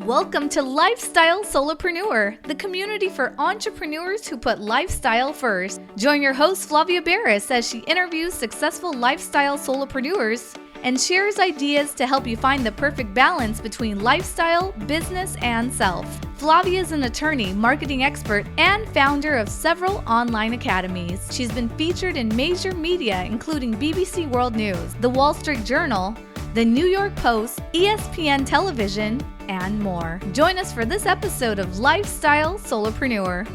Welcome to Lifestyle Solopreneur, the community for entrepreneurs who put lifestyle first. Join your host Flavia Barris as she interviews successful lifestyle solopreneurs and shares ideas to help you find the perfect balance between lifestyle, business, and self. Flavia is an attorney, marketing expert, and founder of several online academies. She's been featured in major media including BBC World News, The Wall Street Journal, The New York Post, ESPN Television, and more. Join us for this episode of Lifestyle Solopreneur.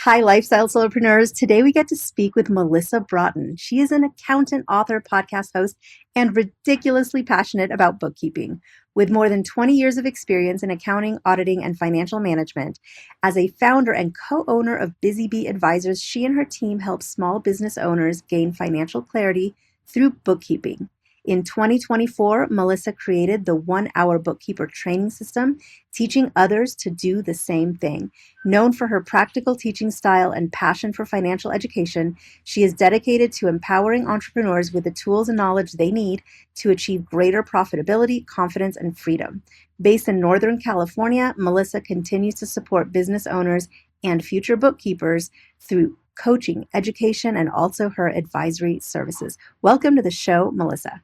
Hi, Lifestyle Solopreneurs. Today we get to speak with Melissa Broughton. She is an accountant, author, podcast host, and ridiculously passionate about bookkeeping. With more than 20 years of experience in accounting, auditing, and financial management, as a founder and co-owner of Busy Bee Advisors, she and her team help small business owners gain financial clarity through bookkeeping. In 2024, Melissa created the 1-Hour Bookkeeper training system, teaching others to do the same thing. Known for her practical teaching style and passion for financial education, she is dedicated to empowering entrepreneurs with the tools and knowledge they need to achieve greater profitability, confidence, and freedom. Based in Northern California, Melissa continues to support business owners and future bookkeepers through coaching, education, and also her advisory services. Welcome to the show, Melissa.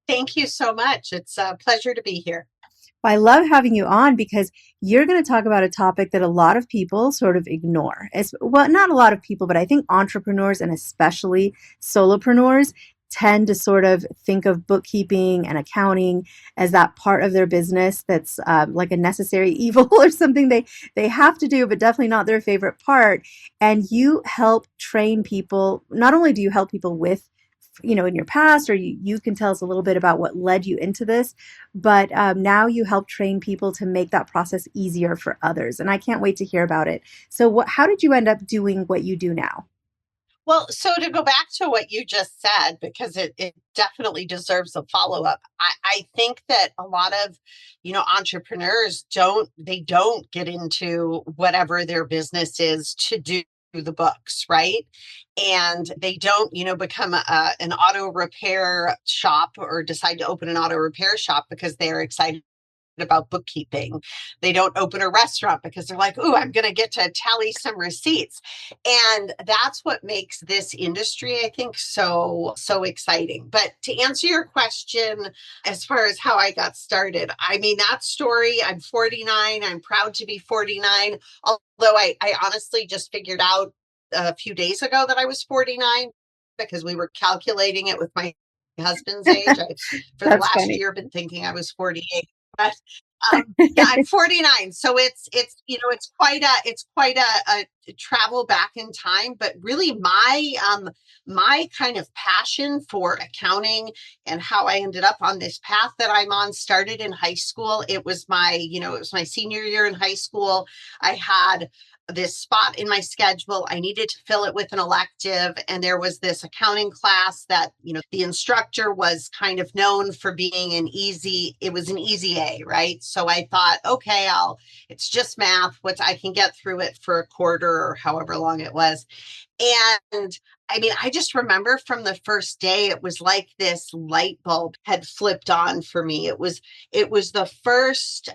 Thank you so much. It's a pleasure to be here. I love having you on because you're going to talk about a topic that a lot of people sort of ignore. Well, not a lot of people, but I think entrepreneurs and especially solopreneurs tend to sort of think of bookkeeping and accounting as that part of their business that's like a necessary evil or something they have to do, but definitely not their favorite part. And you help train people. Not only do you help people with in your past, or you can tell us a little bit about what led you into this, but now you help train people to make that process easier for others. And I can't wait to hear about it. So how did you end up doing what you do now? Well, so to go back to what you just said, because it definitely deserves a follow-up, I think that a lot of, entrepreneurs don't get into whatever their business is to do the books, right? And they don't, become an auto repair shop or decide to open an auto repair shop because they're excited about bookkeeping. They don't open a restaurant because they're like, "Ooh, I'm going to get to tally some receipts." And that's what makes this industry, I think, so exciting. But to answer your question, as far as how I got started, I mean, that story, I'm 49. I'm proud to be 49. Although I honestly just figured out a few days ago that I was 49 because we were calculating it with my husband's age. For the last year, been thinking I was 48. But yeah, I'm 49. So it's quite a travel back in time. But really, my kind of passion for accounting and how I ended up on this path that I'm on started in high school. It was my senior year in high school. I had this spot in my schedule. I needed to fill it with an elective. And there was this accounting class that, the instructor was kind of known for being an easy A, right? So I thought, okay, it's just math. I can get through it for a quarter or however long it was. And I mean, I just remember from the first day, it was like this light bulb had flipped on for me. It was the first,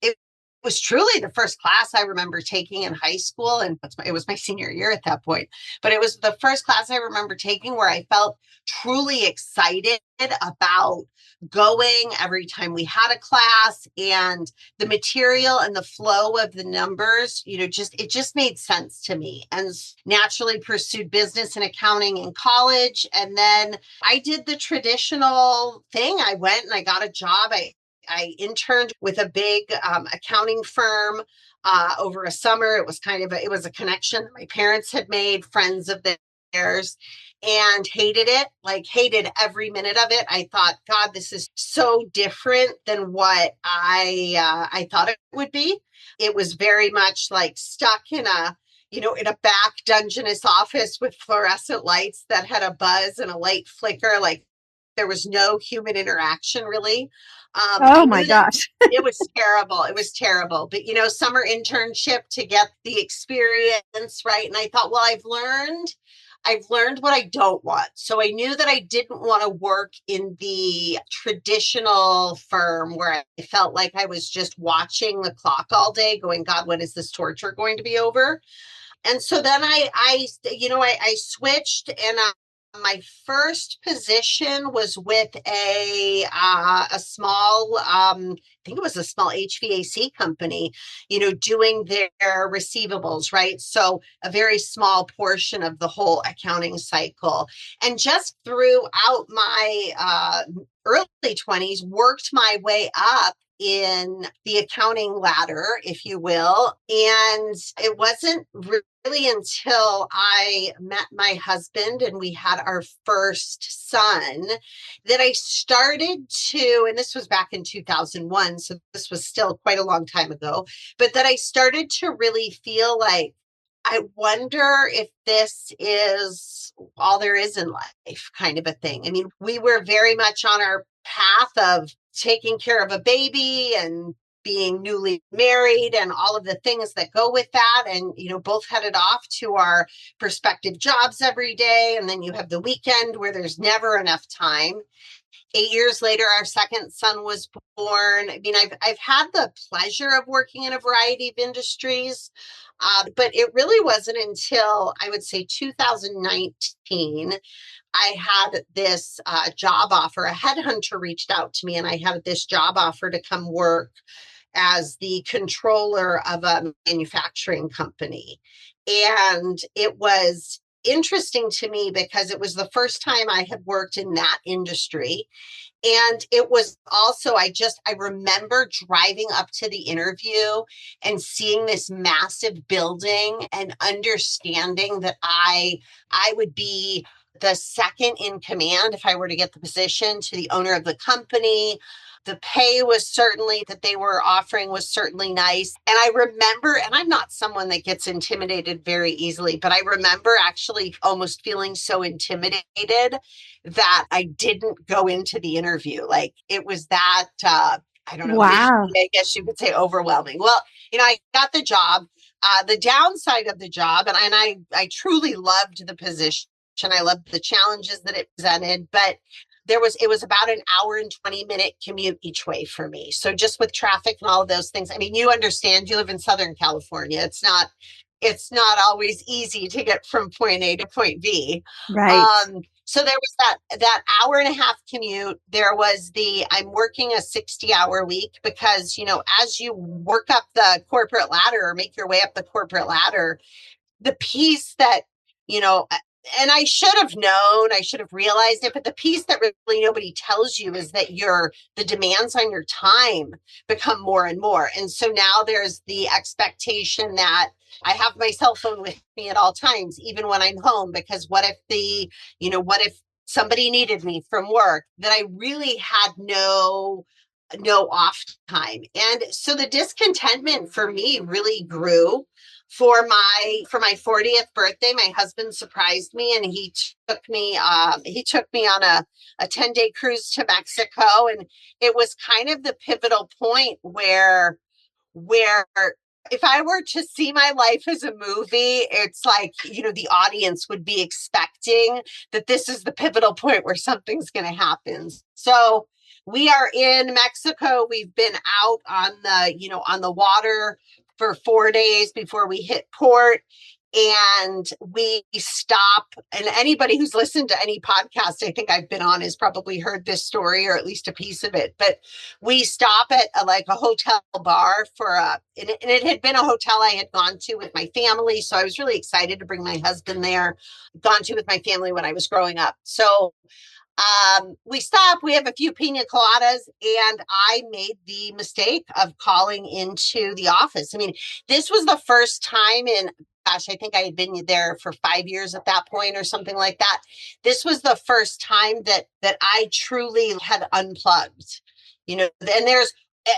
it was truly the first class I remember taking in high school. And it was my senior year at that point. But it was the first class I remember taking where I felt truly excited about going every time we had a class, and the material and the flow of the numbers, it just made sense to me, and naturally pursued business and accounting in college. And then I did the traditional thing. I went and I got a job. I interned with a big accounting firm over a summer. It was a connection that my parents had made, friends of theirs, and hated it, hated every minute of it. I thought, God, this is so different than what I thought it would be. It was very much like stuck in a back dungeness office with fluorescent lights that had a buzz and a light flicker. Like there was no human interaction really. Oh my gosh. It was terrible. It was terrible. But, summer internship to get the experience, right? And I thought, well, I've learned I've learned what I don't want. So I knew that I didn't want to work in the traditional firm where I felt like I was just watching the clock all day going, God, when is this torture going to be over? And so then I switched, and my first position was with a small, I think it was a small HVAC company, doing their receivables, right? So a very small portion of the whole accounting cycle. And just throughout my early 20s, worked my way up in the accounting ladder, if you will. And it wasn't really until I met my husband and we had our first son that I started to, and this was back in 2001, so this was still quite a long time ago, but that I started to really feel like, I wonder if this is all there is in life, kind of a thing. I mean, we were very much on our path of taking care of a baby and being newly married and all of the things that go with that. And, both headed off to our prospective jobs every day. And then you have the weekend where there's never enough time. 8 years later, our second son was born. I mean, I've had the pleasure of working in a variety of industries, but it really wasn't until I would say 2019 I had this job offer. A headhunter reached out to me, and I had this job offer to come work as the controller of a manufacturing company. And it was interesting to me because it was the first time I had worked in that industry. And it was also, I remember driving up to the interview and seeing this massive building and understanding that I would be the second in command if I were to get the position to the owner of the company. The pay was certainly that they were offering was certainly nice. And I remember, and I'm not someone that gets intimidated very easily, but I remember actually almost feeling so intimidated that I didn't go into the interview. Like it was that, I don't know, maybe, Wow. I guess you could say overwhelming. Well, I got the job. The downside of the job, and I truly loved the position. I loved the challenges that it presented, but it was about an hour and 20-minute commute each way for me. So just with traffic and all of those things, I mean, you understand, you live in Southern California. It's not always easy to get from point A to point B. Right. So there was that hour and a half commute. There was I'm working a 60-hour week because, as you work up the corporate ladder or make your way up the corporate ladder, the piece that, and I should have known, I should have realized it, but the piece that really nobody tells you is that the demands on your time become more and more. And so now there's the expectation that I have my cell phone with me at all times, even when I'm home, because what if somebody needed me from work, that I really had no off time. And so the discontentment for me really grew. For my 40th birthday, my husband surprised me, and he took me on a 10-day cruise to Mexico. And it was kind of the pivotal point where if I were to see my life as a movie, it's like, the audience would be expecting that this is the pivotal point where something's going to happen. So we are in Mexico. We've been out on the water for 4 days before we hit port. And we stop, and anybody who's listened to any podcast I think I've been on has probably heard this story or at least a piece of it. But we stop at a hotel bar and it had been a hotel I had gone to with my family. So I was really excited to bring my husband there, gone to with my family when I was growing up. So we stop, we have a few pina coladas, and I made the mistake of calling into the office. I mean, this was the first time I think I had been there for 5 years at that point or something like that. This was the first time that I truly had unplugged, and there's,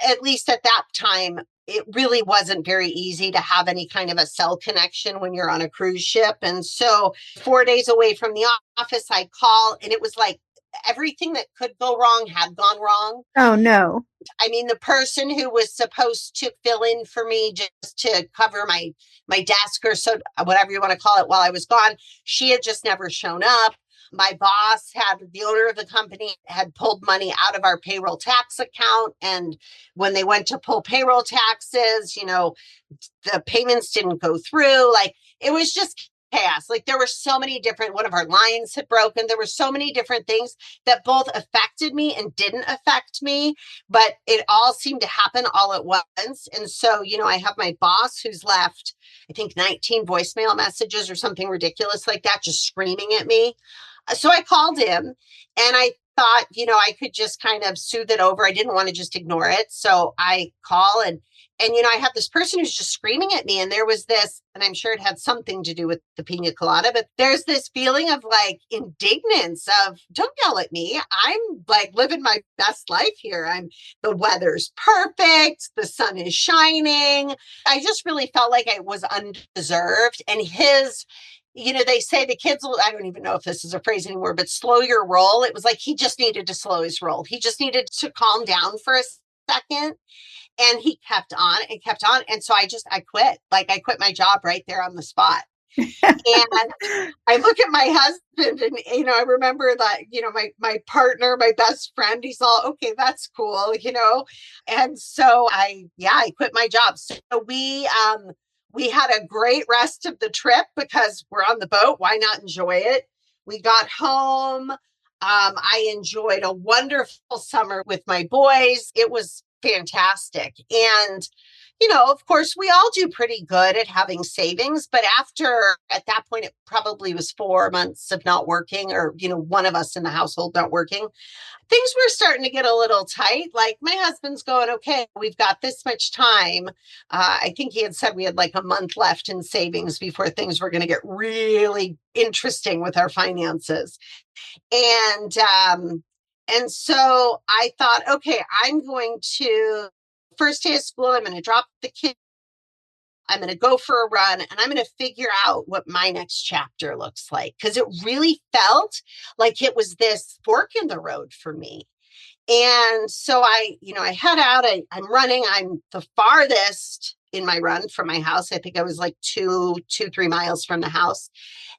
at least at that time, it really wasn't very easy to have any kind of a cell connection when you're on a cruise ship. And so 4 days away from the office, I call, and it was like, everything that could go wrong had gone wrong. Oh, no. I mean, the person who was supposed to fill in for me just to cover my desk or so whatever you want to call it while I was gone, she had just never shown up. My boss the owner of the company had pulled money out of our payroll tax account. And when they went to pull payroll taxes, the payments didn't go through. Like, it was just chaos. Like, there were so many one of our lines had broken. There were so many different things that both affected me and didn't affect me, but it all seemed to happen all at once. And so, I have my boss who's left, I think 19 voicemail messages or something ridiculous like that, just screaming at me. So I called him and I thought, I could just kind of soothe it over. I didn't want to just ignore it. So I call and I have this person who's just screaming at me. And there was this, and I'm sure it had something to do with the pina colada, but there's this feeling of like indignance of, don't yell at me. I'm like living my best life here. The weather's perfect. The sun is shining. I just really felt like I was undeserved. And they say the kids will, I don't even know if this is a phrase anymore, but slow your roll. It was like he just needed to slow his roll. He just needed to calm down for a second. And he kept on and kept on. And so I quit. Like, I quit my job right there on the spot. And I look at my husband and, I remember that, my partner, my best friend, he's all, okay, that's cool, And so I quit my job. So we had a great rest of the trip because we're on the boat. Why not enjoy it? We got home. I enjoyed a wonderful summer with my boys. It was fantastic. And, of course, we all do pretty good at having savings. But at that point, it probably was 4 months of not working or, one of us in the household not working. Things were starting to get a little tight. Like, my husband's going, okay, we've got this much time. I think he had said we had like a month left in savings before things were going to get really interesting with our finances. And so I thought, okay, I'm going to, first day of school, I'm going to drop the kids. I'm going to go for a run and I'm going to figure out what my next chapter looks like. Because it really felt like it was this fork in the road for me. And so I head out, I'm running. I'm the farthest in my run from my house. I think I was like 3 miles from the house.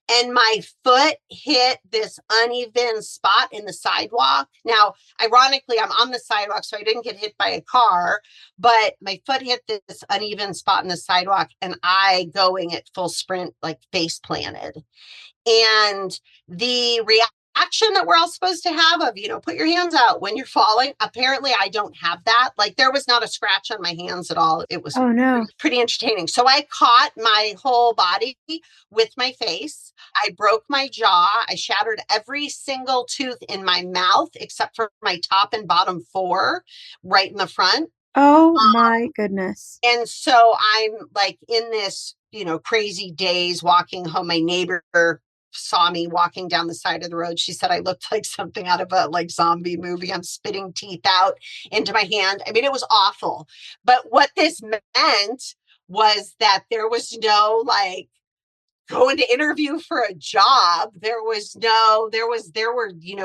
And my foot hit this uneven spot in the sidewalk. Now, ironically, I'm on the sidewalk, so I didn't get hit by a car, but my foot hit this uneven spot in the sidewalk and I going at full sprint, like face planted. And the reaction that we're all supposed to have of, put your hands out when you're falling. Apparently I don't have that. Like, there was not a scratch on my hands at all. It was pretty entertaining. So I caught my whole body with my face. I broke my jaw. I shattered every single tooth in my mouth, except for my top and bottom 4 right in the front. Oh my goodness. And so I'm like in this, crazy daze walking home. My neighbor saw me walking down the side of the road. She said I looked like something out of a like zombie movie. I'm spitting teeth out into my hand. I mean, it was awful. But what this meant was that there was no like going to interview for a job. There were,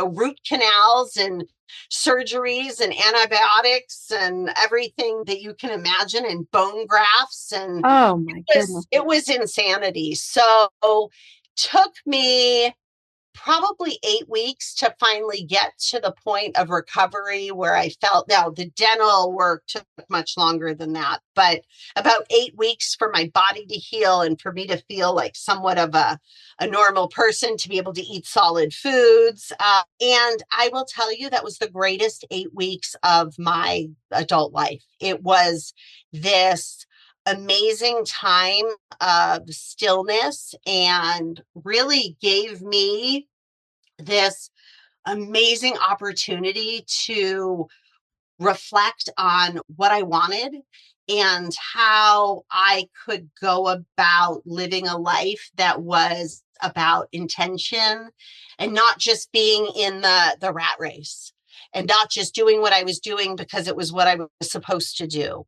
root canals and surgeries and antibiotics and everything that you can imagine and bone grafts. And oh my goodness, it was insanity. So took me probably 8 weeks to finally get to the point of recovery where I felt. Now, the dental work took much longer than that, but about 8 weeks for my body to heal and for me to feel like somewhat of a normal person, to be able to eat solid foods. And I will tell you, that was the greatest 8 weeks of my adult life. It was this amazing time of stillness and really gave me this amazing opportunity to reflect on what I wanted and how I could go about living a life that was about intention and not just being in the rat race and not just doing what I was doing because it was what I was supposed to do.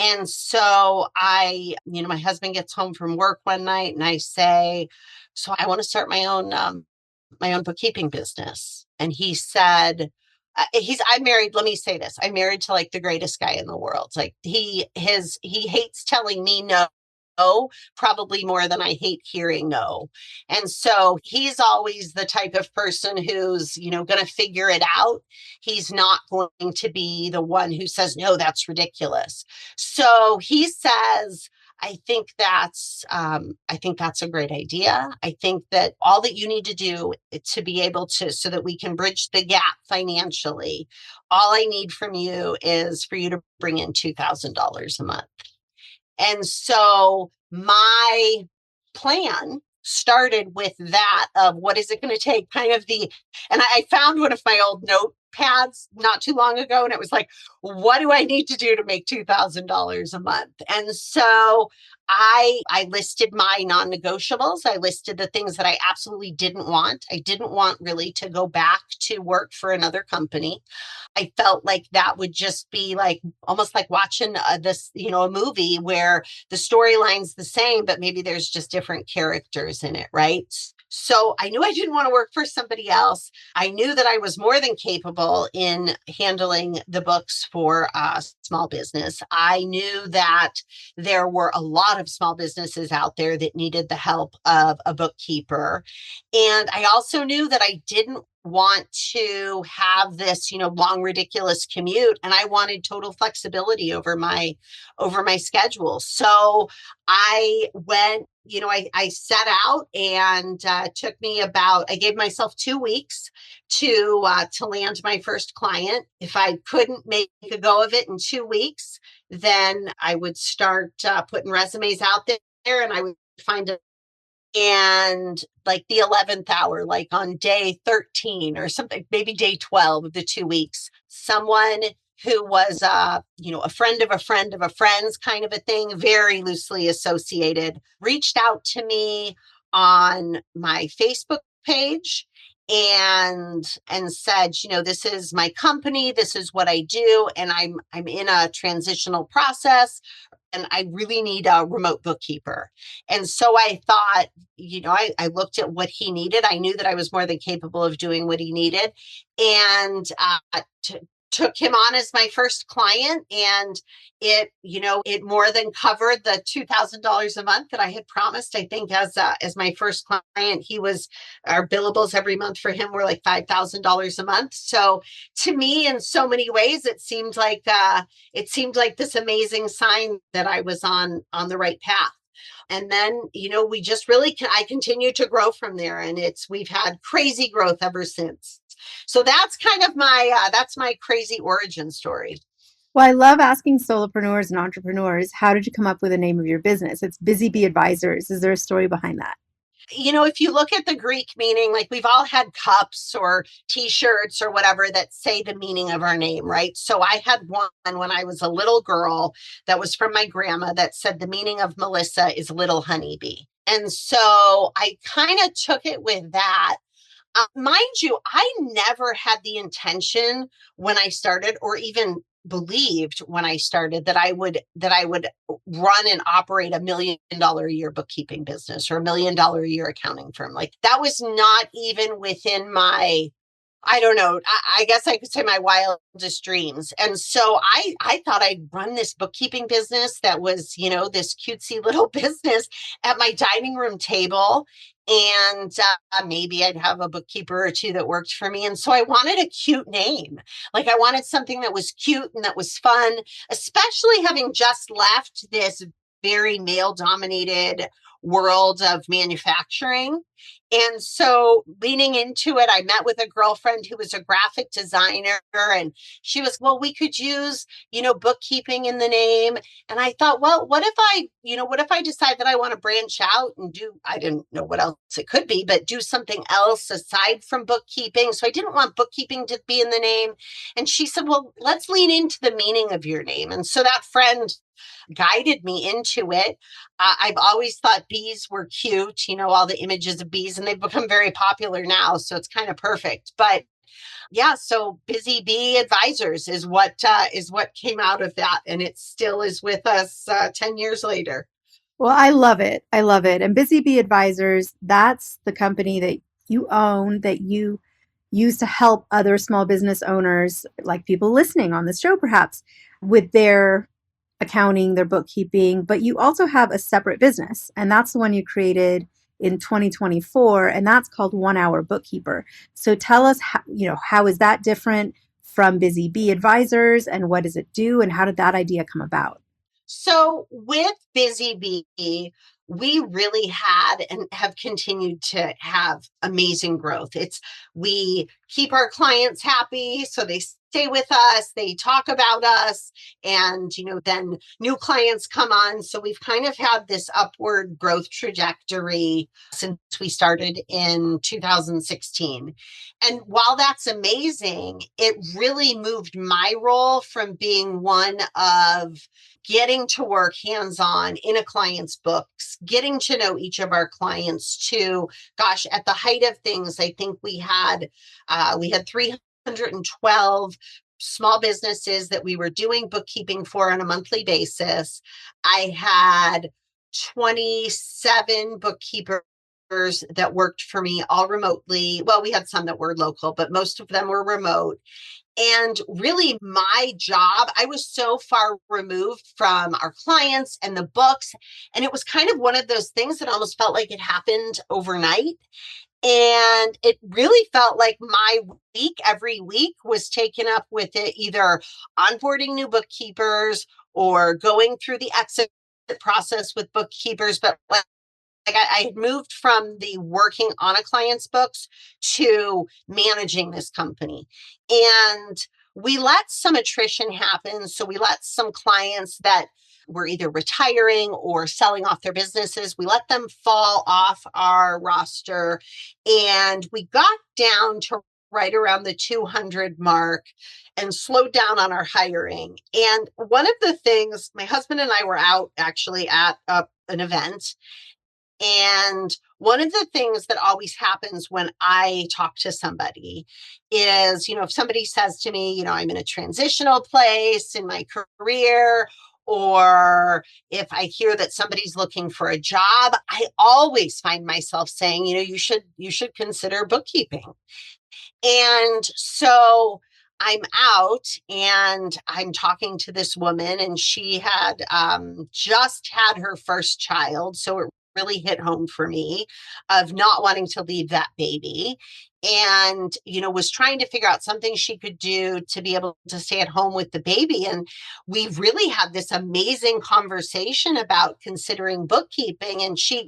And so my husband gets home from work one night and I say, so I want to start my own my own bookkeeping business. And he said, I'm married. Let me say this. I'm married to like the greatest guy in the world. Like he hates telling me no, probably more than I hate hearing no. And so he's always the type of person who's, going to figure it out. He's not going to be the one who says, no, that's ridiculous. So he says, I think that's a great idea. I think that all that you need to do to be able to, so that we can bridge the gap financially, all I need from you is for you to bring in $2,000 a month. And so my plan started with that of what is it going to take, and I found one of my old notepads not too long ago, and it was like, what do I need to do to make $2,000 a month? And so I listed my non-negotiables. I listed the things that I absolutely didn't want. I didn't want really to go back to work for another company. I felt like that would just be like almost like watching a movie where the storyline's the same, but maybe there's just different characters in it, right? So I knew I didn't want to work for somebody else. I knew that I was more than capable in handling the books for small business. I knew that there were a lot of small businesses out there that needed the help of a bookkeeper. And I also knew that I didn't want to have this, long, ridiculous commute. And I wanted total flexibility over my schedule. So I went, I set out, and I gave myself 2 weeks to land my first client. If I couldn't make a go of it in 2 weeks, then I would start putting resumes out there, and I would find a and like the 11th hour, like on day 13 or something, maybe day 12 of the 2 weeks, someone who was, a friend of a friend of a friend's kind of a thing, very loosely associated, reached out to me on my Facebook page and said, this is my company, this is what I do, and I'm in a transitional process, and I really need a remote bookkeeper. And so I thought, I looked at what he needed. I knew that I was more than capable of doing what he needed, and took him on as my first client. And it more than covered the $2,000 a month that I had promised. I think as my first client, our billables every month for him were like $5,000 a month. So to me, in so many ways, it seemed like this amazing sign that I was on the right path. And then, we just I continued to grow from there, and we've had crazy growth ever since. So that's kind of that's my crazy origin story. Well, I love asking solopreneurs and entrepreneurs, how did you come up with the name of your business? It's Busy Bee Advisors. Is there a story behind that? If you look at the Greek meaning, like we've all had cups or T-shirts or whatever that say the meaning of our name, right? So I had one when I was a little girl that was from my grandma that said the meaning of Melissa is little honeybee. And so I kind of took it with that. Mind you, I never had the intention when I started, or even believed when I started, that I would run and operate $1 million a year bookkeeping business or $1 million a year accounting firm. Like that was not even within my, I don't know, I guess I could say my wildest dreams. And so I thought I'd run this bookkeeping business that was, this cutesy little business at my dining room table. And maybe I'd have a bookkeeper or two that worked for me. And so I wanted a cute name. Like I wanted something that was cute and that was fun, especially having just left this very male-dominated world of manufacturing. And so leaning into it, I met with a girlfriend who was a graphic designer, and she was, well, we could use, bookkeeping in the name. And I thought, well, what if I decide that I want to branch out and I didn't know what else it could be, but do something else aside from bookkeeping. So I didn't want bookkeeping to be in the name. And she said, well, let's lean into the meaning of your name. And so that friend guided me into it. I've always thought bees were cute, all the images of bees, and they've become very popular now. So it's kind of perfect. But yeah, so Busy Bee Advisors is what came out of that. And it still is with us 10 years later. Well, I love it. I love it. And Busy Bee Advisors, that's the company that you own that you use to help other small business owners, like people listening on this show perhaps, with their accounting, their bookkeeping, but you also have a separate business, and that's the one you created in 2024, and that's called 1 Hour Bookkeeper. So tell us, how is that different from Busy Bee Advisors, and what does it do, and how did that idea come about? So with Busy Bee, we really had and have continued to have amazing growth. We keep our clients happy, so they stay with us, they talk about us, and then new clients come on. So we've kind of had this upward growth trajectory since we started in 2016. And while that's amazing, it really moved my role from being one of getting to work hands-on in a client's books, getting to know each of our clients to, gosh, at the height of things, I think we had 312 small businesses that we were doing bookkeeping for on a monthly basis. I had 27 bookkeepers that worked for me all remotely. Well, we had some that were local, but most of them were remote. And really, my job, I was so far removed from our clients and the books. And it was kind of one of those things that almost felt like it happened overnight. And it really felt like my week, every week, was taken up with it, either onboarding new bookkeepers or going through the exit process with bookkeepers. But I had moved from the working on a client's books to managing this company. And we let some attrition happen. So we let some clients that were either retiring or selling off their businesses, we let them fall off our roster. And we got down to right around the 200 mark and slowed down on our hiring. And one of the things, my husband and I were out actually at an event. And one of the things that always happens when I talk to somebody is, if somebody says to me, I'm in a transitional place in my career, or if I hear that somebody's looking for a job, I always find myself saying, you should consider bookkeeping. And so I'm out and I'm talking to this woman, and she had just had her first child. So it really hit home for me of not wanting to leave that baby, and was trying to figure out something she could do to be able to stay at home with the baby. And we really had this amazing conversation about considering bookkeeping. And she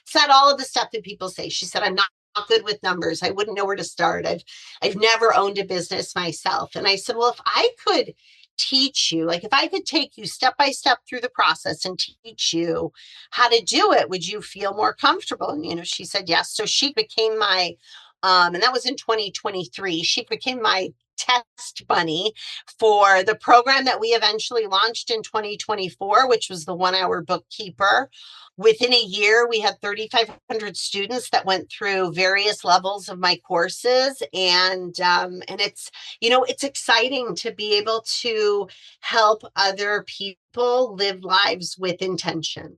said all of the stuff that people say. She said, I'm not good with numbers. I wouldn't know where to start. I've never owned a business myself. And I said, well, if I could teach you, like if I could take you step by step through the process and teach you how to do it, would you feel more comfortable? And she said yes. So she became my and that was in 2023. She became my test bunny for the program that we eventually launched in 2024, which was the 1 Hour Bookkeeper. Within a year, we had 3,500 students that went through various levels of my courses, and it's exciting to be able to help other people live lives with intention.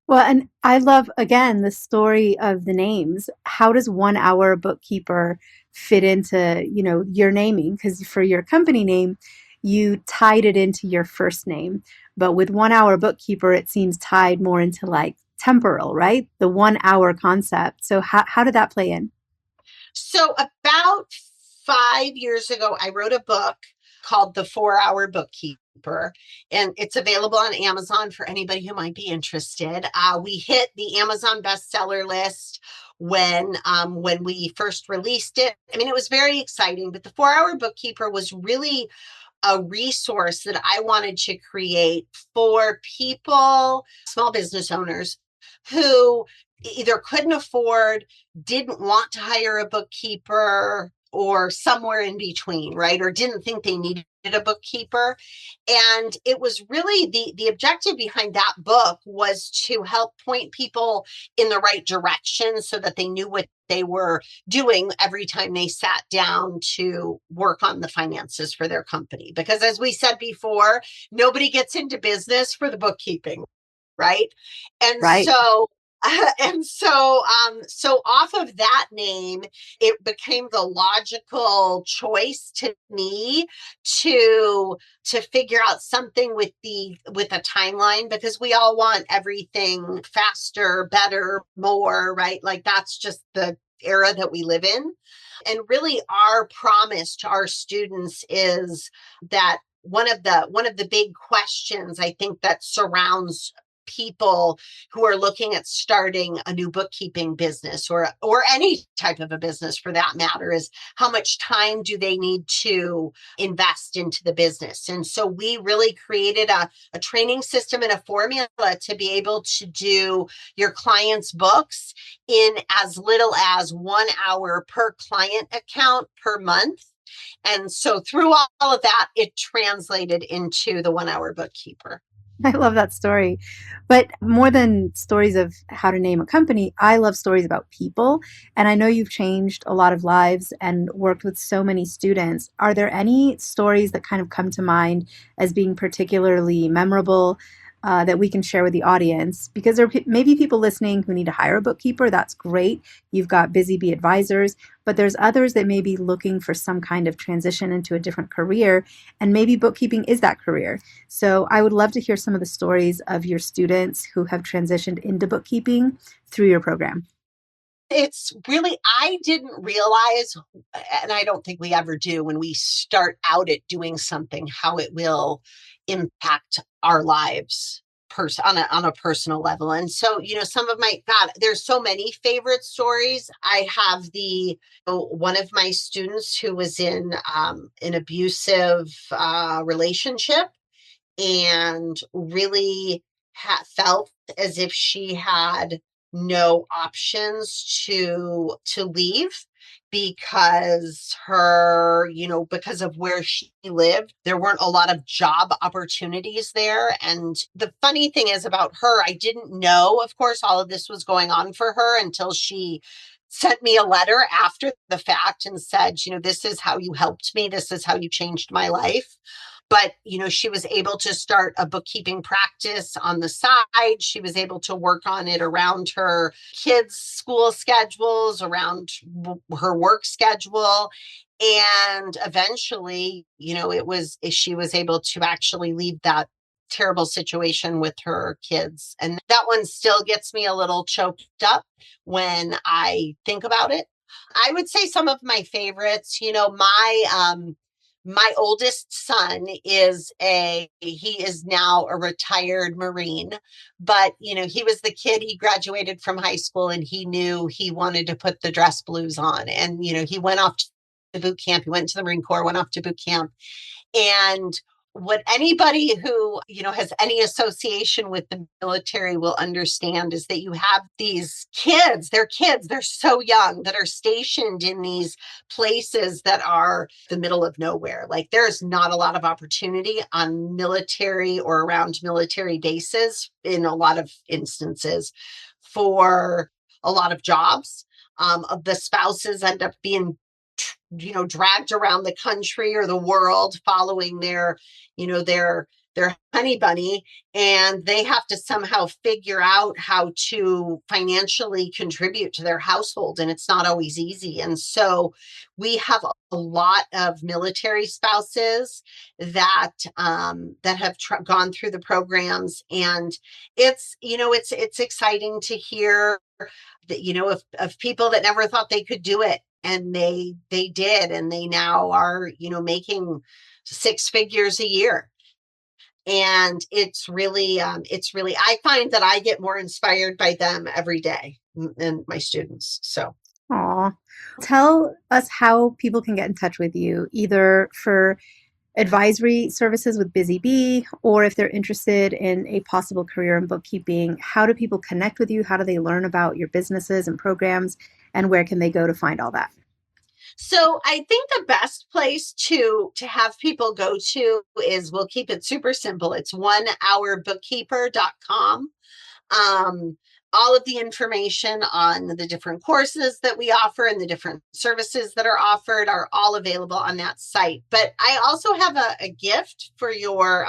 Well, and I love, again, the story of the names. How does 1 Hour Bookkeeper fit into, your naming? Because for your company name, you tied it into your first name. But with 1 Hour Bookkeeper, it seems tied more into like temporal, right? The 1 hour concept. So how did that play in? So about 5 years ago, I wrote a book called The 4 Hour Bookkeeper, and it's available on Amazon for anybody who might be interested. We hit the Amazon bestseller list when we first released it. I mean, it was very exciting, but the 4 Hour Bookkeeper was really a resource that I wanted to create for people, small business owners who either couldn't afford, didn't want to hire a bookkeeper, or somewhere in between, right? Or didn't think they needed a bookkeeper. And it was really the objective behind that book was to help point people in the right direction so that they knew what they were doing every time they sat down to work on the finances for their company. Because as we said before, nobody gets into business for the bookkeeping, right? And Right. so So off of that name, it became the logical choice to me to figure out something with a timeline, because we all want everything faster, better, more, right? Like that's just the era that we live in. And really our promise to our students is that one of the big questions I think that surrounds people who are looking at starting a new bookkeeping business, or any type of a business for that matter, is how much time do they need to invest into the business. And so we really created a training system and a formula to be able to do your clients' books in as little as 1 hour per client account per month. And so through all of that, it translated into the 1 hour bookkeeper. I love that story. But more than stories of how to name a company, I love stories about people. And I know you've changed a lot of lives and worked with so many students. Are there any stories that kind of come to mind as being particularly memorable that we can share with the audience? Because there are maybe people listening who need to hire a bookkeeper. That's great. You've got Busy Bee advisors, but there's others that may be looking for some kind of transition into a different career. And maybe bookkeeping is that career. So I would love to hear some of the stories of your students who have transitioned into bookkeeping through your program. It's really, I didn't realize, and I don't think we ever do when we start out at doing something, how it will impact our lives on a personal level. And so, some of my, God, there's so many favorite stories. I have one of my students who was in an abusive relationship, and really felt as if she had no options to leave, because because of where she lived, there weren't a lot of job opportunities there. And the funny thing is about her, I didn't know, of course, all of this was going on for her until she sent me a letter after the fact and said, this is how you helped me, this is how you changed my life. But, she was able to start a bookkeeping practice on the side. She was able to work on it around her kids' school schedules, around her work schedule. And eventually, she was able to actually leave that terrible situation with her kids. And that one still gets me a little choked up when I think about it. I would say some of my favorites, my oldest son he is now a retired Marine, but he was the kid, he graduated from high school and he knew he wanted to put the dress blues on. And, he went off to boot camp. He went to the Marine Corps, went off to boot camp. And what anybody who, has any association with the military will understand is that you have these kids, they're so young, that are stationed in these places that are the middle of nowhere. Like there's not a lot of opportunity on military or around military bases in a lot of instances for a lot of jobs. The spouses end up being dragged around the country or the world following their honey bunny, and they have to somehow figure out how to financially contribute to their household, and it's not always easy. And so we have a lot of military spouses that have gone through the programs, and it's exciting to hear that of people that never thought they could do it, and they did, and they now are making 6 figures a year. And it's really I find that I get more inspired by them every day, and my students. So Aw. Tell us how people can get in touch with you, either for advisory services with Busy Bee, or if they're interested in a possible career in bookkeeping. How do people connect with you? How do they learn about your businesses and programs? And where can they go to find all that? So I think the best place to have people go to is, we'll keep it super simple. It's onehourbookkeeper.com. All of the information on the different courses that we offer and the different services that are offered are all available on that site. But I also have a gift for your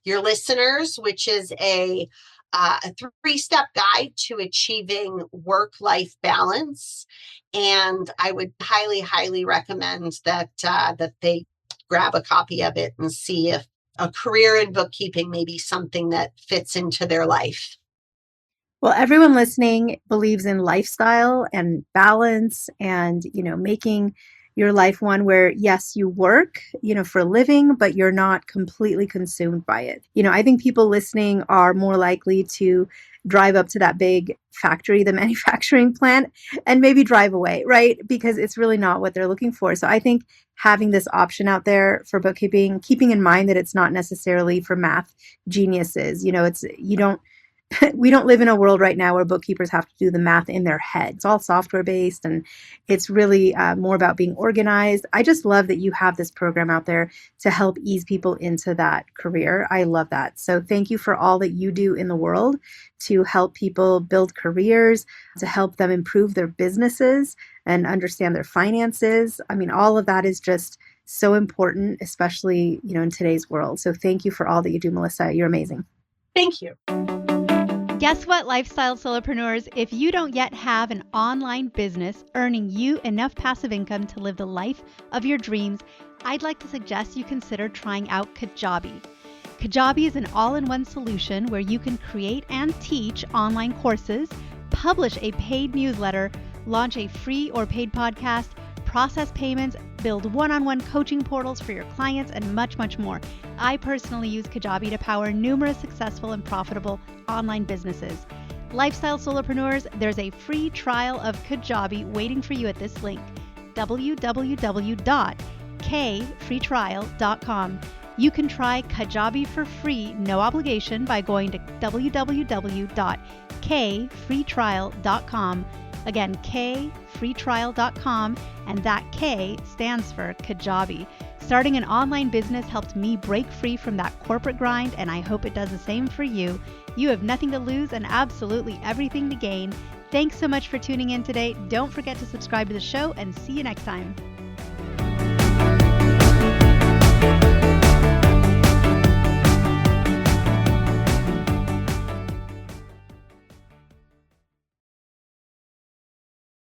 listeners, which is a a 3-step guide to achieving work-life balance. And I would highly, highly recommend that they grab a copy of it and see if a career in bookkeeping may be something that fits into their life. Well, everyone listening believes in lifestyle and balance and, making your life one where, yes, you work, for a living, but you're not completely consumed by it. I think people listening are more likely to drive up to that big factory, the manufacturing plant, and maybe drive away, right? Because it's really not what they're looking for. So I think having this option out there for bookkeeping, keeping in mind that it's not necessarily for math geniuses, we don't live in a world right now where bookkeepers have to do the math in their head. It's all software based, and it's really more about being organized. I just love that you have this program out there to help ease people into that career. I love that. So thank you for all that you do in the world to help people build careers, to help them improve their businesses and understand their finances. I mean, all of that is just so important, especially, in today's world. So thank you for all that you do, Melissa. You're amazing. Thank you. Guess what, lifestyle solopreneurs? If you don't yet have an online business earning you enough passive income to live the life of your dreams, I'd like to suggest you consider trying out Kajabi. Kajabi is an all-in-one solution where you can create and teach online courses, publish a paid newsletter, launch a free or paid podcast, process payments, build one-on-one coaching portals for your clients, and much, much more. I personally use Kajabi to power numerous successful and profitable online businesses. Lifestyle solopreneurs, there's a free trial of Kajabi waiting for you at this link, www.kfreetrial.com. You can try Kajabi for free, no obligation, by going to www.kfreetrial.com. Again, kfreetrial.com, and that K stands for Kajabi. Starting an online business helped me break free from that corporate grind, and I hope it does the same for you. You have nothing to lose and absolutely everything to gain. Thanks so much for tuning in today. Don't forget to subscribe to the show, and see you next time.